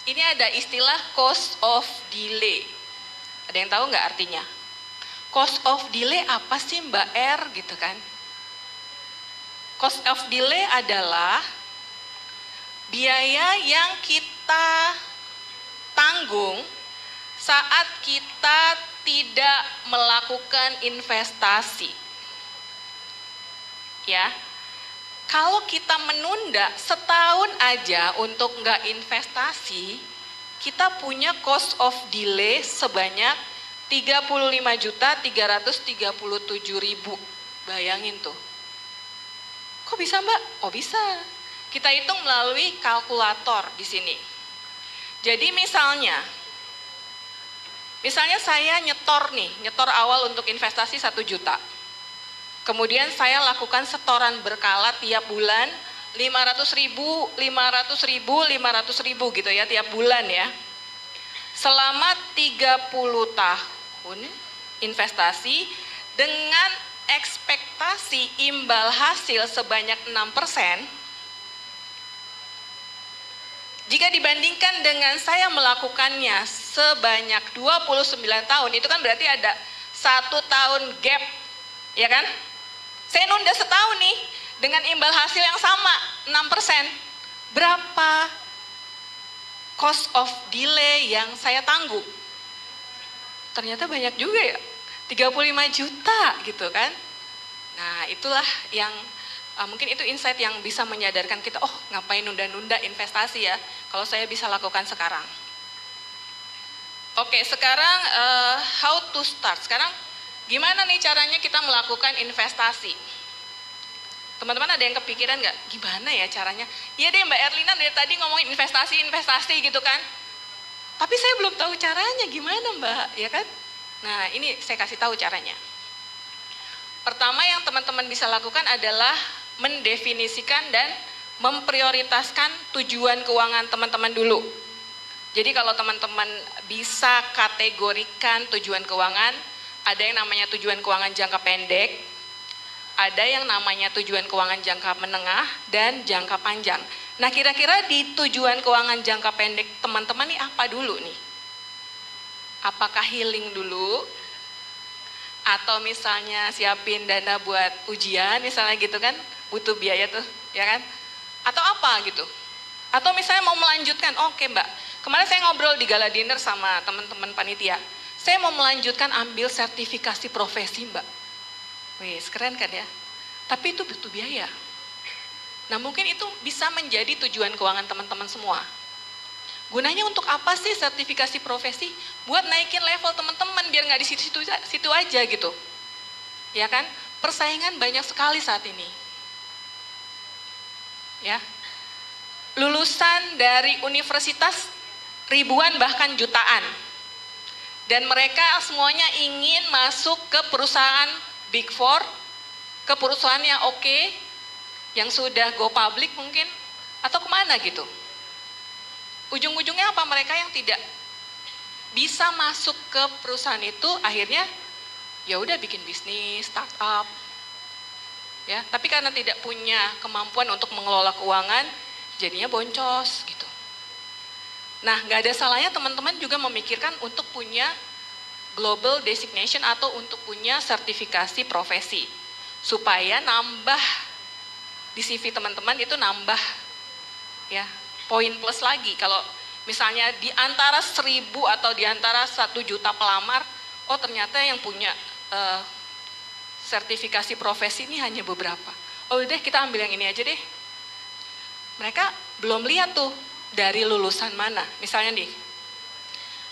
Ini ada istilah cost of delay. Ada yang tahu nggak artinya? Cost of delay apa sih Mbak R gitu kan? Cost of delay adalah biaya yang kita tanggung saat kita tidak melakukan investasi. Ya, kalau kita menunda setahun aja untuk nggak investasi, kita punya cost of delay sebanyak 35.337.000. Bayangin tuh. Kok bisa Mbak? Oh bisa. Kita hitung melalui kalkulator di sini. Jadi misalnya saya nyetor awal untuk investasi 1 juta. Kemudian saya lakukan setoran berkala tiap bulan 500.000 gitu ya tiap bulan ya. Selama 30 tahun investasi dengan ekspektasi imbal hasil sebanyak 6%. Jika dibandingkan dengan saya melakukannya sebanyak 29 tahun, itu kan berarti ada 1 tahun gap, ya kan? Saya nunda setahun nih, dengan imbal hasil yang sama, 6%. Berapa cost of delay yang saya tanggung? Ternyata banyak juga ya, 35 juta gitu kan. Nah itulah yang mungkin itu insight yang bisa menyadarkan kita, oh ngapain nunda-nunda investasi ya, kalau saya bisa lakukan sekarang. Oke, sekarang how to start. Sekarang gimana nih caranya kita melakukan investasi? Teman-teman ada yang kepikiran nggak? Gimana ya caranya? Iya deh Mbak Erlina dari tadi ngomongin investasi gitu kan. Tapi saya belum tahu caranya gimana Mbak, ya kan? Nah ini saya kasih tahu caranya. Pertama yang teman-teman bisa lakukan adalah mendefinisikan dan memprioritaskan tujuan keuangan teman-teman dulu. Jadi kalau teman-teman bisa kategorikan tujuan keuangan, ada yang namanya tujuan keuangan jangka pendek, ada yang namanya tujuan keuangan jangka menengah, dan jangka panjang. Nah kira-kira di tujuan keuangan jangka pendek teman-teman nih apa dulu nih? Apakah healing dulu? Atau misalnya siapin dana buat ujian misalnya gitu kan, butuh biaya tuh, ya kan? Atau apa gitu? Atau misalnya mau melanjutkan, oke Mbak, kemarin saya ngobrol di gala dinner sama teman-teman panitia, saya mau melanjutkan ambil sertifikasi profesi Mbak. Wih, keren kan ya? Tapi itu butuh biaya. Nah mungkin itu bisa menjadi tujuan keuangan teman-teman semua. Gunanya untuk apa sih sertifikasi profesi? Buat naikin level teman-teman biar nggak di situ aja gitu. Ya kan? Persaingan banyak sekali saat ini. Ya. Lulusan dari universitas ribuan bahkan jutaan. Dan mereka semuanya ingin masuk ke perusahaan Big Four, ke perusahaan yang oke, yang sudah go public mungkin, atau kemana gitu. Ujung-ujungnya apa? Mereka yang tidak bisa masuk ke perusahaan itu akhirnya ya udah bikin bisnis, startup. Ya, tapi karena tidak punya kemampuan untuk mengelola keuangan, jadinya boncos gitu. Nah, nggak ada salahnya teman-teman juga memikirkan untuk punya global designation atau untuk punya sertifikasi profesi. Supaya nambah di CV teman-teman itu nambah ya poin plus lagi. Kalau misalnya di antara 1.000 atau di antara 1 juta pelamar, oh ternyata yang punya sertifikasi profesi ini hanya beberapa. Oh udah kita ambil yang ini aja deh. Mereka belum lihat tuh dari lulusan mana. Misalnya nih,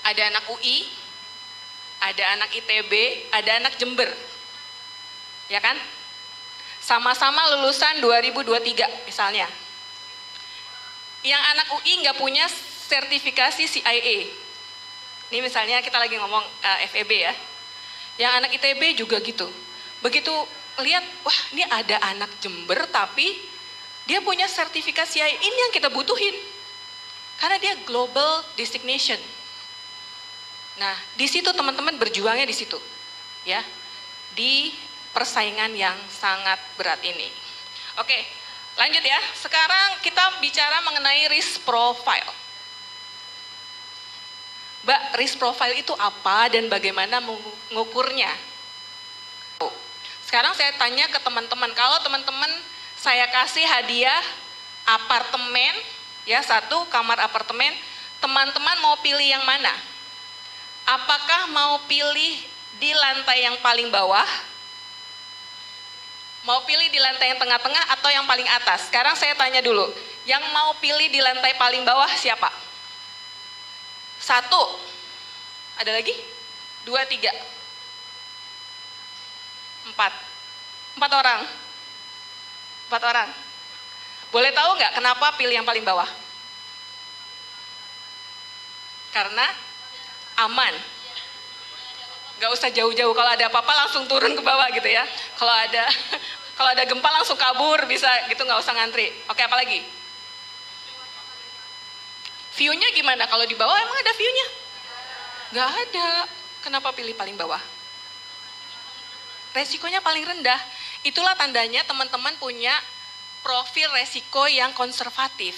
ada anak UI, ada anak ITB, ada anak Jember. Ya kan? Sama-sama lulusan 2023 misalnya. Yang anak UI nggak punya sertifikasi CIA. Ini misalnya kita lagi ngomong FEB ya. Yang anak ITB juga gitu. Begitu lihat, wah ini ada anak Jember tapi dia punya sertifikasi CIA, ini yang kita butuhin. Karena dia global designation. Nah, di situ teman-teman berjuangnya di situ. Ya. Di persaingan yang sangat berat ini. Oke, lanjut ya. Sekarang kita bicara mengenai risk profile. Mbak, risk profile itu apa dan bagaimana mengukurnya? Sekarang saya tanya ke teman-teman, kalau teman-teman saya kasih hadiah apartemen, ya 1 kamar apartemen, teman-teman mau pilih yang mana? Apakah mau pilih di lantai yang paling bawah? Mau pilih di lantai yang tengah-tengah atau yang paling atas? Sekarang saya tanya dulu, yang mau pilih di lantai paling bawah siapa? 1, ada lagi? 2, 3, 4 orang. 4 orang. Boleh tahu nggak kenapa pilih yang paling bawah? Karena aman. Nggak usah jauh-jauh, kalau ada apa-apa langsung turun ke bawah gitu ya. Kalau ada gempa langsung kabur bisa gitu, nggak usah ngantri. Oke, apa lagi? View-nya gimana? Kalau di bawah emang ada view-nya? Nggak ada. Kenapa pilih paling bawah? Resikonya paling rendah. Itulah tandanya teman-teman punya profil resiko yang konservatif.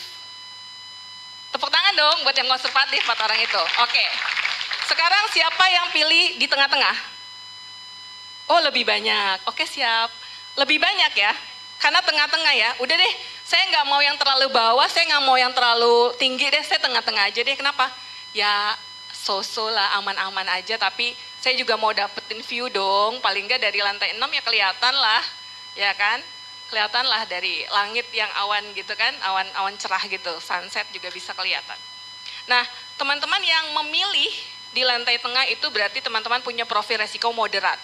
Tepuk tangan dong buat yang konservatif 4 orang itu. Oke. Sekarang siapa yang pilih di tengah-tengah? Oh lebih banyak. Oke siap. Lebih banyak ya. Karena tengah-tengah ya. Udah deh, saya nggak mau yang terlalu bawah, saya nggak mau yang terlalu tinggi deh, saya tengah-tengah aja deh. Kenapa? Ya so-so lah, aman-aman aja, tapi saya juga mau dapetin view dong. Paling nggak dari lantai 6 ya kelihatan lah. Ya kan? Kelihatan lah dari langit yang awan gitu kan, awan cerah gitu, sunset juga bisa kelihatan. Nah, teman-teman yang memilih di lantai tengah itu berarti teman-teman punya profil resiko moderat.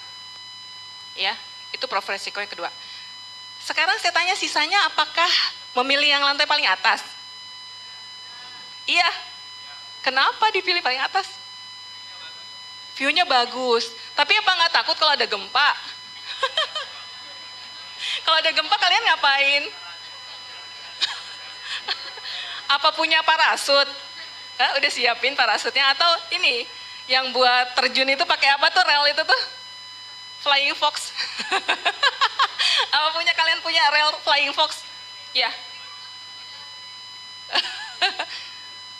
Ya, itu profil resiko yang kedua. Sekarang saya tanya sisanya apakah memilih yang lantai paling atas? Iya. Kenapa dipilih paling atas? View-nya bagus. Tapi apa nggak takut kalau ada gempa? Kalau ada gempa kalian ngapain? Apa punya parasut? Udah siapin parasutnya atau ini yang buat terjun itu pakai apa tuh rel itu tuh? Flying Fox. Apa kalian punya rel Flying Fox? Ya.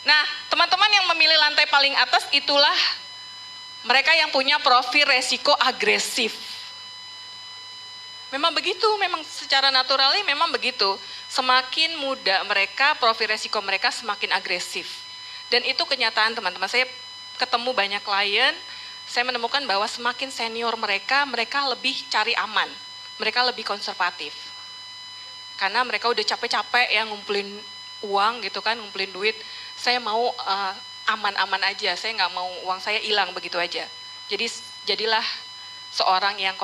Nah, teman-teman yang memilih lantai paling atas itulah mereka yang punya profil resiko agresif. Memang begitu, memang secara naturalnya memang begitu. Semakin muda mereka, profil resiko mereka semakin agresif. Dan itu kenyataan teman-teman. Saya ketemu banyak klien, saya menemukan bahwa semakin senior mereka, mereka lebih cari aman. Mereka lebih konservatif. Karena mereka udah capek-capek ya ngumpulin uang gitu kan, ngumpulin duit. Saya mau aman-aman aja, saya nggak mau uang saya hilang begitu aja. Jadi jadilah seorang yang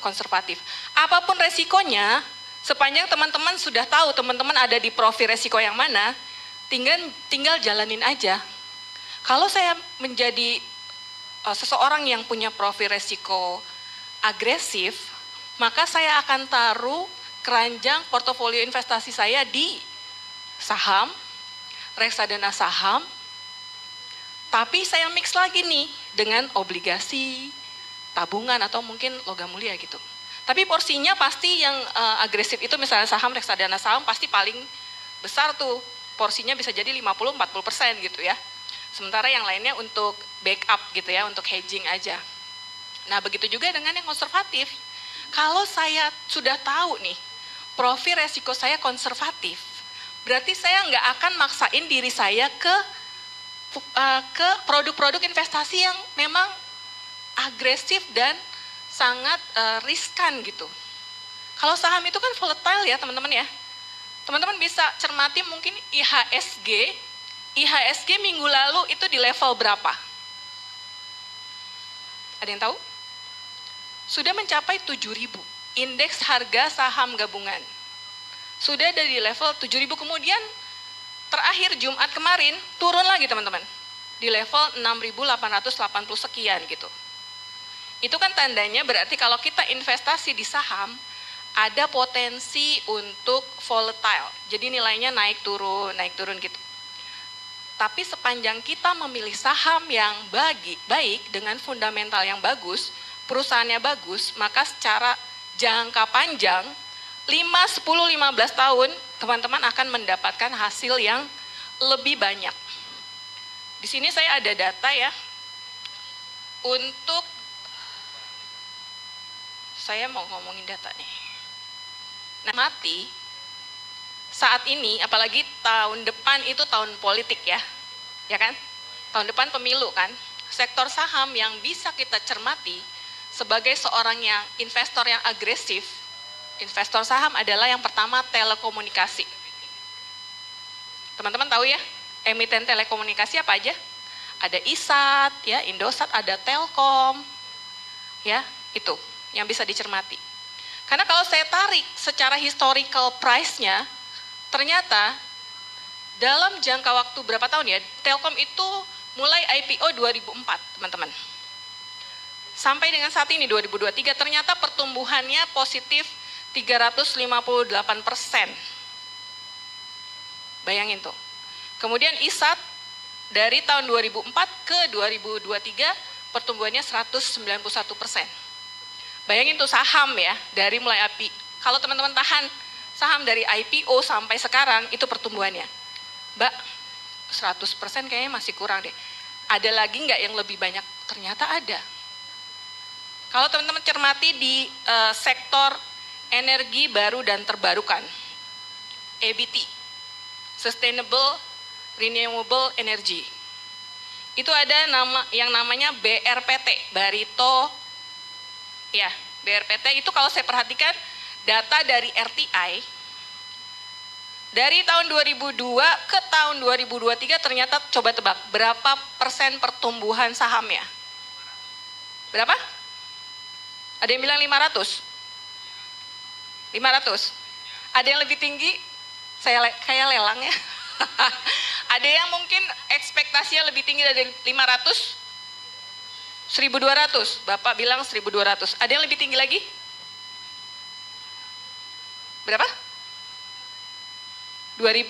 konservatif. Apapun resikonya, sepanjang teman-teman sudah tahu teman-teman ada di profil resiko yang mana, tinggal jalanin aja. Kalau saya menjadi seseorang yang punya profil resiko agresif, maka saya akan taruh keranjang portofolio investasi saya di saham, reksadana saham, tapi saya mix lagi nih dengan obligasi, tabungan atau mungkin logam mulia gitu. Tapi porsinya pasti yang agresif itu misalnya saham, reksadana saham pasti paling besar tuh. Porsinya bisa jadi 50-40% gitu ya. Sementara yang lainnya untuk backup gitu ya, untuk hedging aja. Nah begitu juga dengan yang konservatif. Kalau saya sudah tahu nih, profil resiko saya konservatif, berarti saya nggak akan maksain diri saya ke produk-produk investasi yang memang agresif dan sangat riskan gitu. Kalau saham itu kan volatile ya teman-teman ya. Teman-teman bisa cermati mungkin IHSG minggu lalu itu di level berapa? Ada yang tahu? Sudah mencapai 7.000, indeks harga saham gabungan. Sudah dari level 7.000, kemudian terakhir Jumat kemarin turun lagi teman-teman. Di level 6.880 sekian gitu. Itu kan tandanya berarti kalau kita investasi di saham, ada potensi untuk volatile. Jadi nilainya naik turun gitu. Tapi sepanjang kita memilih saham yang baik dengan fundamental yang bagus, perusahaannya bagus, maka secara jangka panjang 5, 10, 15 tahun teman-teman akan mendapatkan hasil yang lebih banyak. Di sini saya ada data ya. Untuk saya mau ngomongin data nih. Nah, mati saat ini apalagi tahun depan itu tahun politik ya. Ya kan? Tahun depan pemilu kan. Sektor saham yang bisa kita cermati sebagai seorang yang investor yang agresif, investor saham adalah yang pertama telekomunikasi. Teman-teman tahu ya, emiten telekomunikasi apa aja? Ada ISAT, ya, Indosat, ada Telkom, ya, itu yang bisa dicermati. Karena kalau saya tarik secara historical price-nya, ternyata dalam jangka waktu berapa tahun ya, Telkom itu mulai IPO 2004, teman-teman. Sampai dengan saat ini 2023 ternyata pertumbuhannya positif 358%. Bayangin tuh. Kemudian ISAT dari tahun 2004 ke 2023 pertumbuhannya 191%. Bayangin tuh saham ya, dari mulai IPO. Kalau teman-teman tahan saham dari IPO sampai sekarang itu pertumbuhannya. Mbak, 100% kayaknya masih kurang deh. Ada lagi nggak yang lebih banyak? Ternyata ada. Kalau teman-teman cermati di sektor energi baru dan terbarukan, EBT, Sustainable Renewable Energy, itu ada yang namanya BRPT, Barito, ya BRPT itu kalau saya perhatikan data dari RTI, Dari tahun 2002 ke tahun 2023 ternyata coba tebak berapa persen pertumbuhan sahamnya? Berapa? Ada yang bilang 500? 500? Ada yang lebih tinggi? Saya kayak lelang ya. Ada yang mungkin ekspektasinya lebih tinggi dari 500? 1200, Bapak bilang 1200. Ada yang lebih tinggi lagi? Berapa? 2000.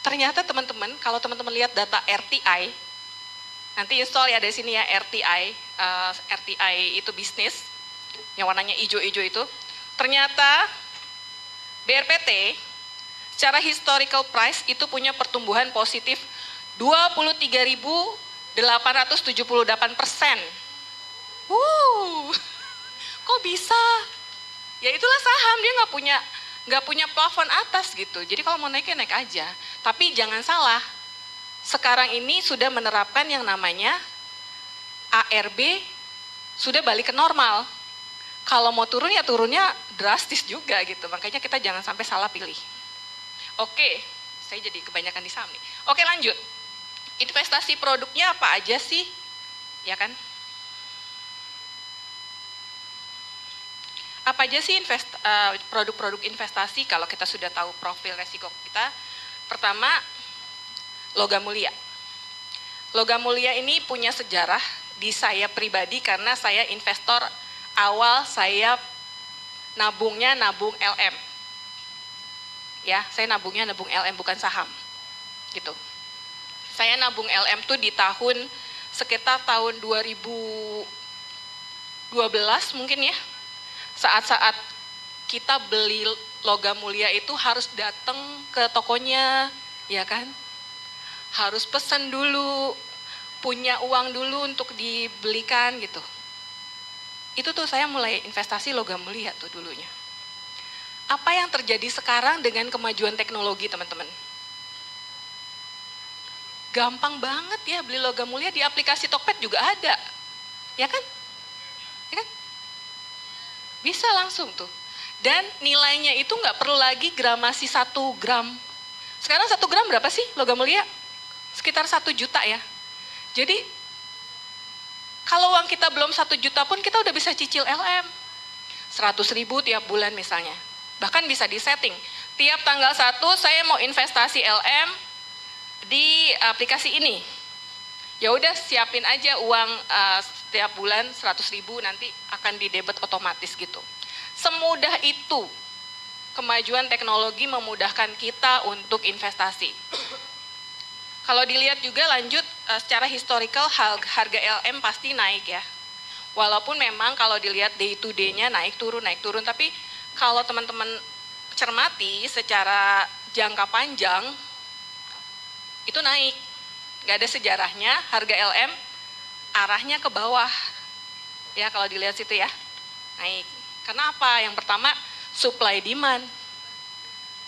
Ternyata teman-teman, kalau teman-teman lihat data RTI, nanti install ya dari sini ya RTI, RTI itu bisnis, yang warnanya hijau-hijau itu. Ternyata BRPT secara historical price itu punya pertumbuhan positif 23.878%. Kok bisa? Ya itulah saham, dia nggak punya plafon atas gitu. Jadi kalau mau naik ya naik aja. Tapi jangan salah, sekarang ini sudah menerapkan yang namanya ARB sudah balik ke normal. Kalau mau turun ya turunnya drastis juga gitu. Makanya kita jangan sampai salah pilih. Oke, saya jadi kebanyakan di saham nih. Oke, lanjut. Investasi produknya apa aja sih? Ya kan? Apa aja sih produk-produk investasi kalau kita sudah tahu profil resiko kita? Pertama, logam mulia. Logam mulia ini punya sejarah di saya pribadi karena saya investor awal saya nabungnya nabung LM. Ya, saya nabung LM bukan saham. Gitu. Saya nabung LM tuh di sekitar tahun 2012 mungkin ya. Saat-saat kita beli logam mulia itu harus datang ke tokonya, ya kan? Harus pesan dulu, punya uang dulu untuk dibelikan gitu. Itu tuh saya mulai investasi logam mulia tuh dulunya. Apa yang terjadi sekarang dengan kemajuan teknologi teman-teman? Gampang banget ya beli logam mulia, di aplikasi Tokped juga ada. Ya kan? Ya kan? Bisa langsung tuh. Dan nilainya itu nggak perlu lagi gramasi 1 gram. Sekarang 1 gram berapa sih logam mulia? Sekitar 1 juta ya. Jadi kalau uang kita belum 1 juta pun kita udah bisa cicil LM. 100.000 tiap bulan misalnya. Bahkan bisa disetting. Tiap tanggal 1 saya mau investasi LM di aplikasi ini. Ya udah siapin aja uang setiap bulan 100.000 nanti akan didebet otomatis gitu. Semudah itu kemajuan teknologi memudahkan kita untuk investasi. Kalau dilihat juga lanjut secara historical harga LM pasti naik ya. Walaupun memang kalau dilihat day to day-nya naik turun, tapi kalau teman-teman cermati secara jangka panjang itu naik. Gak ada sejarahnya harga LM arahnya ke bawah. Ya kalau dilihat situ ya, naik. Karena apa? Yang pertama supply demand.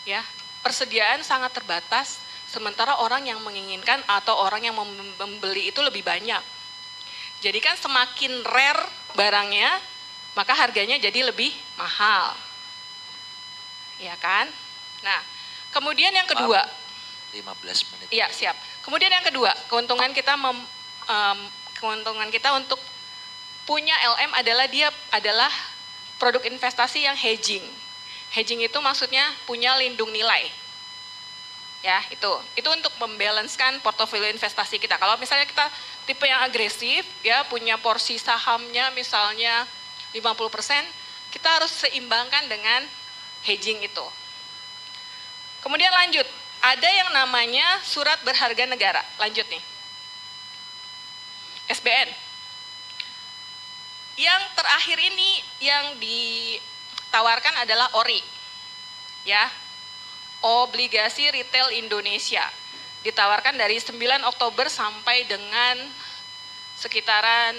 Ya, persediaan sangat terbatas sementara orang yang menginginkan atau orang yang membeli itu lebih banyak. Jadi kan semakin rare barangnya, maka harganya jadi lebih mahal. Ya kan? Nah, kemudian yang kedua. 15 menit. Iya, siap. Kemudian yang kedua, keuntungan kita untuk punya LM adalah dia adalah produk investasi yang hedging. Hedging itu maksudnya punya lindung nilai. Ya, itu untuk membalancekan portofolio investasi kita. Kalau misalnya kita tipe yang agresif, ya punya porsi sahamnya misalnya 50%, kita harus seimbangkan dengan hedging itu. Kemudian lanjut, ada yang namanya surat berharga negara. Lanjut nih. SBN. Yang terakhir ini yang ditawarkan adalah ORI. Ya. Obligasi Retail Indonesia. Ditawarkan dari 9 Oktober sampai dengan sekitaran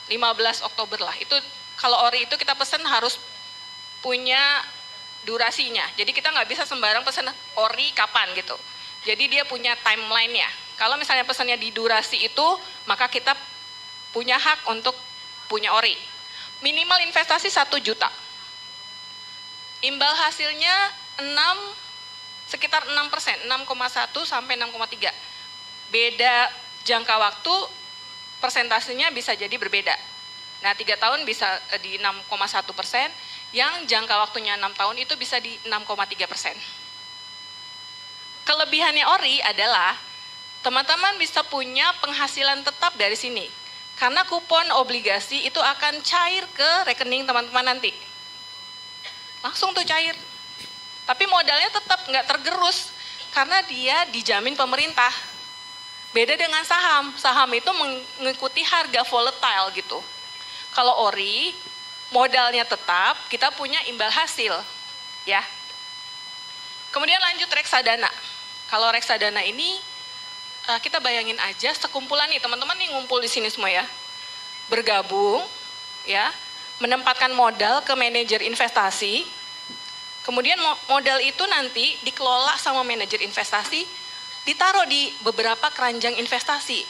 15 Oktober lah. Itu kalau ORI itu kita pesan harus punya durasinya. Jadi kita nggak bisa sembarang pesan ORI kapan gitu. Jadi dia punya timeline-nya. Kalau misalnya pesannya di durasi itu, maka kita punya hak untuk punya ORI. Minimal investasi 1 juta. Imbal hasilnya sekitar 6%, 6,1 sampai 6,3. Beda jangka waktu, persentasenya bisa jadi berbeda. Nah, 3 tahun bisa di 6,1%, yang jangka waktunya 6 tahun itu bisa di 6,3%. Kelebihannya ORI adalah teman-teman bisa punya penghasilan tetap dari sini. Karena kupon obligasi itu akan cair ke rekening teman-teman nanti. Langsung tuh cair. Tapi modalnya tetap nggak tergerus karena dia dijamin pemerintah. Beda dengan saham. Saham itu mengikuti harga volatile gitu. Kalau ORI, modalnya tetap, kita punya imbal hasil. Ya. Kemudian lanjut reksadana. Kalau reksadana ini, kita bayangin aja sekumpulan nih, teman-teman nih ngumpul di sini semua ya. Bergabung, ya, menempatkan modal ke manajer investasi. Kemudian modal itu nanti dikelola sama manajer investasi, ditaruh di beberapa keranjang investasi.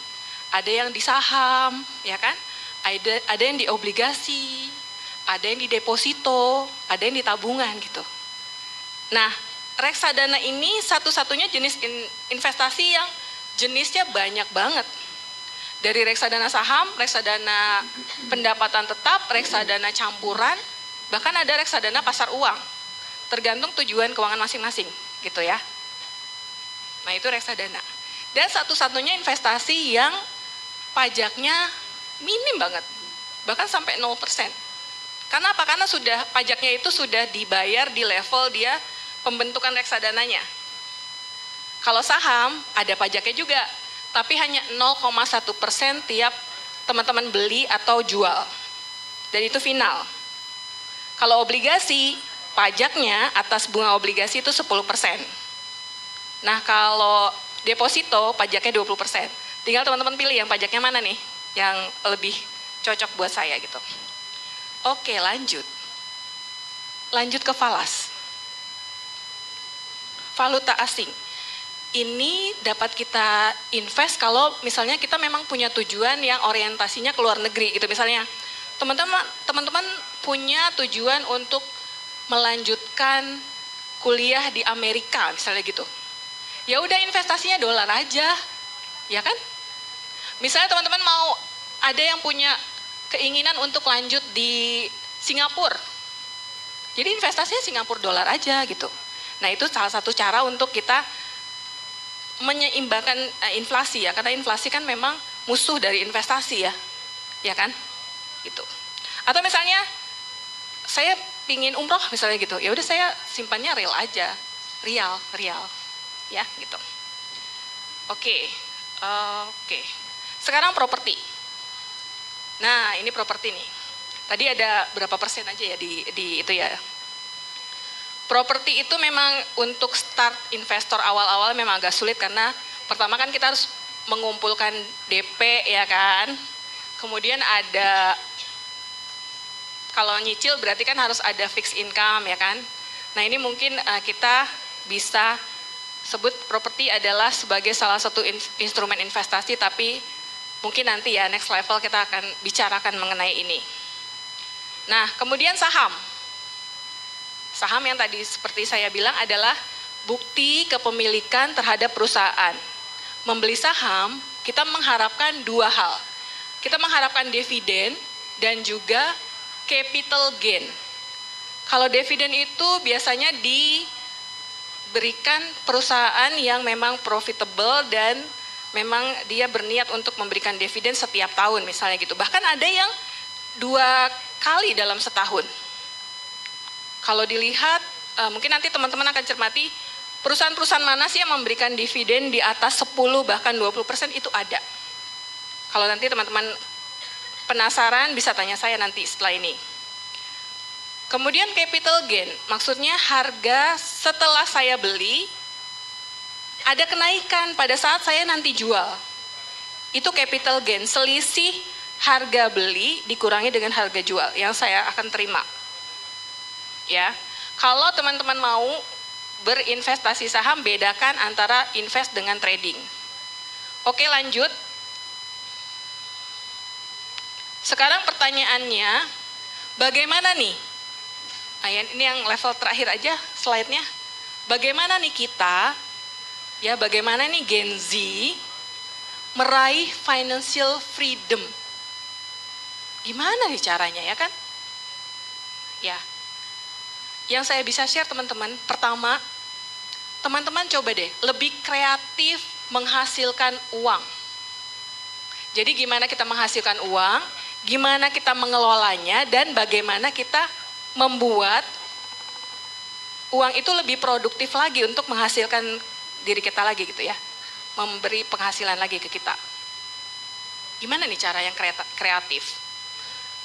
Ada yang di saham, ya kan? Ada yang di obligasi, ada yang di deposito, ada yang di tabungan gitu. Nah, reksadana ini satu-satunya jenis investasi yang jenisnya banyak banget. Dari reksadana saham, reksadana pendapatan tetap, reksadana campuran, bahkan ada reksadana pasar uang. Tergantung tujuan keuangan masing-masing, gitu ya. Nah, itu reksadana. Dan satu-satunya investasi yang pajaknya minim banget, bahkan sampai 0%. Karena apa? Karena pajaknya itu sudah dibayar di level dia pembentukan reksadananya. Kalau saham, ada pajaknya juga, tapi hanya 0,1% tiap teman-teman beli atau jual. Dan itu final. Kalau obligasi, pajaknya atas bunga obligasi itu 10%. Nah, kalau deposito, pajaknya 20%. Tinggal teman-teman pilih yang pajaknya mana nih, yang lebih cocok buat saya gitu. Oke, lanjut. Lanjut ke falas. Valuta asing. Ini dapat kita invest kalau misalnya kita memang punya tujuan yang orientasinya ke luar negeri gitu. Misalnya teman-teman punya tujuan untuk melanjutkan kuliah di Amerika misalnya gitu. Ya udah investasinya dolar aja, ya kan? Misalnya teman-teman mau ada yang punya keinginan untuk lanjut di Singapura. Jadi investasinya Singapura dolar aja gitu. Nah, itu salah satu cara untuk kita menyeimbangkan inflasi ya, karena inflasi kan memang musuh dari investasi ya, ya kan? Gitu. Atau misalnya saya pingin umroh misalnya gitu, ya udah saya simpannya real aja, real, ya gitu. Oke. Sekarang properti. Nah, ini properti nih. Tadi ada berapa persen aja ya di itu ya. Properti itu memang untuk start investor awal-awal memang agak sulit karena pertama kan kita harus mengumpulkan DP ya kan. Kemudian ada, kalau nyicil berarti kan harus ada fixed income ya kan. Nah, ini mungkin kita bisa sebut properti adalah sebagai salah satu instrumen investasi, tapi mungkin nanti ya next level kita akan bicarakan mengenai ini. Nah, kemudian saham. Saham yang tadi seperti saya bilang adalah bukti kepemilikan terhadap perusahaan. Membeli saham, kita mengharapkan dua hal. Kita mengharapkan dividen dan juga capital gain. Kalau dividen itu biasanya diberikan perusahaan yang memang profitable dan memang dia berniat untuk memberikan dividen setiap tahun misalnya gitu. Bahkan ada yang 2 kali dalam setahun. Kalau dilihat, mungkin nanti teman-teman akan cermati, perusahaan-perusahaan mana sih yang memberikan dividen di atas 10 bahkan 20% itu ada. Kalau nanti teman-teman penasaran bisa tanya saya nanti setelah ini. Kemudian capital gain, maksudnya harga setelah saya beli, ada kenaikan pada saat saya nanti jual. Itu capital gain, selisih harga beli dikurangi dengan harga jual yang saya akan terima. Ya, kalau teman-teman mau berinvestasi saham, bedakan antara invest dengan trading. Oke, lanjut. Sekarang pertanyaannya, bagaimana nih Ini yang level terakhir aja slide-nya. Bagaimana nih kita, ya bagaimana nih Gen Z meraih financial freedom? Gimana nih caranya ya kan? Ya, yang saya bisa share teman-teman, pertama, teman-teman coba deh lebih kreatif menghasilkan uang. Jadi gimana kita menghasilkan uang, gimana kita mengelolanya, dan bagaimana kita membuat uang itu lebih produktif lagi untuk menghasilkan diri kita lagi gitu ya. Memberi penghasilan lagi ke kita. Gimana nih cara yang kreatif?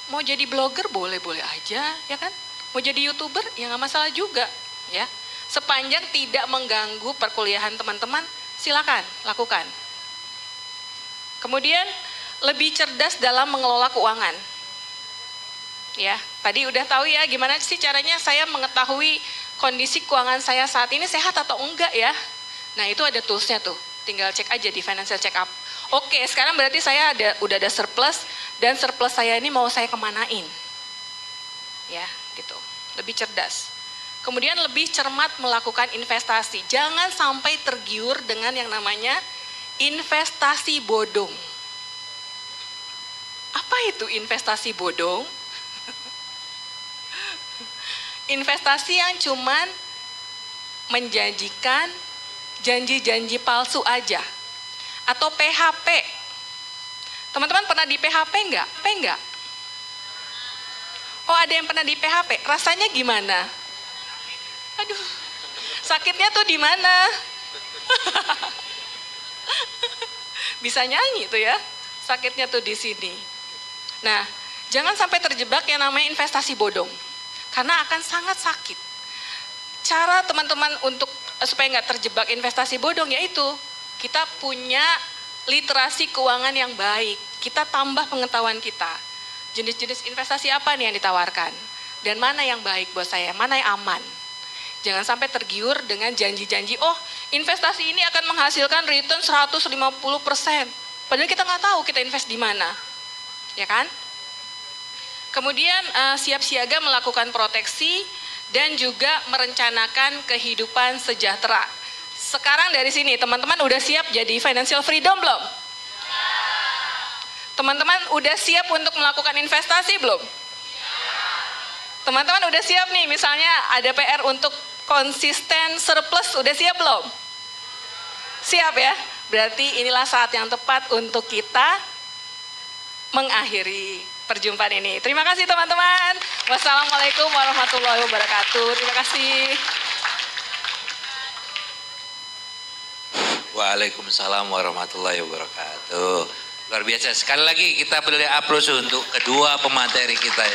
Mau jadi blogger boleh-boleh aja ya kan? Mau jadi YouTuber ya nggak masalah juga ya. Sepanjang tidak mengganggu perkuliahan teman-teman, silakan lakukan. Kemudian lebih cerdas dalam mengelola keuangan. Ya, tadi udah tahu ya gimana sih caranya saya mengetahui kondisi keuangan saya saat ini sehat atau enggak ya. Nah, itu ada toolsnya tuh. Tinggal cek aja di financial check up. Oke, sekarang berarti saya udah ada surplus dan surplus saya ini mau saya kemanain. Ya, gitu. Lebih cerdas. Kemudian lebih cermat melakukan investasi. Jangan sampai tergiur dengan yang namanya investasi bodong. Apa itu investasi bodong? Investasi yang cuman menjanjikan janji-janji palsu aja. Atau PHP. Teman-teman pernah di PHP enggak? Enggak? Oh, ada yang pernah di PHP. Rasanya gimana? Aduh, sakitnya tuh di mana? Bisa nyanyi tuh ya, sakitnya tuh di sini. Nah, jangan sampai terjebak yang namanya investasi bodong, karena akan sangat sakit. Cara teman-teman untuk supaya nggak terjebak investasi bodong yaitu kita punya literasi keuangan yang baik. Kita tambah pengetahuan kita. Jenis-jenis investasi apa nih yang ditawarkan? Dan mana yang baik buat saya? Mana yang aman? Jangan sampai tergiur dengan janji-janji, oh investasi ini akan menghasilkan return 150%. Padahal kita nggak tahu kita invest di mana. Ya kan? Kemudian siap siaga melakukan proteksi dan juga merencanakan kehidupan sejahtera. Sekarang dari sini teman-teman udah siap jadi financial freedom belum? Teman-teman udah siap untuk melakukan investasi belum? Teman-teman udah siap nih misalnya ada PR untuk konsisten surplus, udah siap belum? Siap ya? Berarti inilah saat yang tepat untuk kita mengakhiri perjumpaan ini. Terima kasih teman-teman. Wassalamualaikum warahmatullahi wabarakatuh. Terima kasih. Waalaikumsalam warahmatullahi wabarakatuh. Luar biasa. Sekali lagi kita beri aplaus untuk kedua pemateri kita.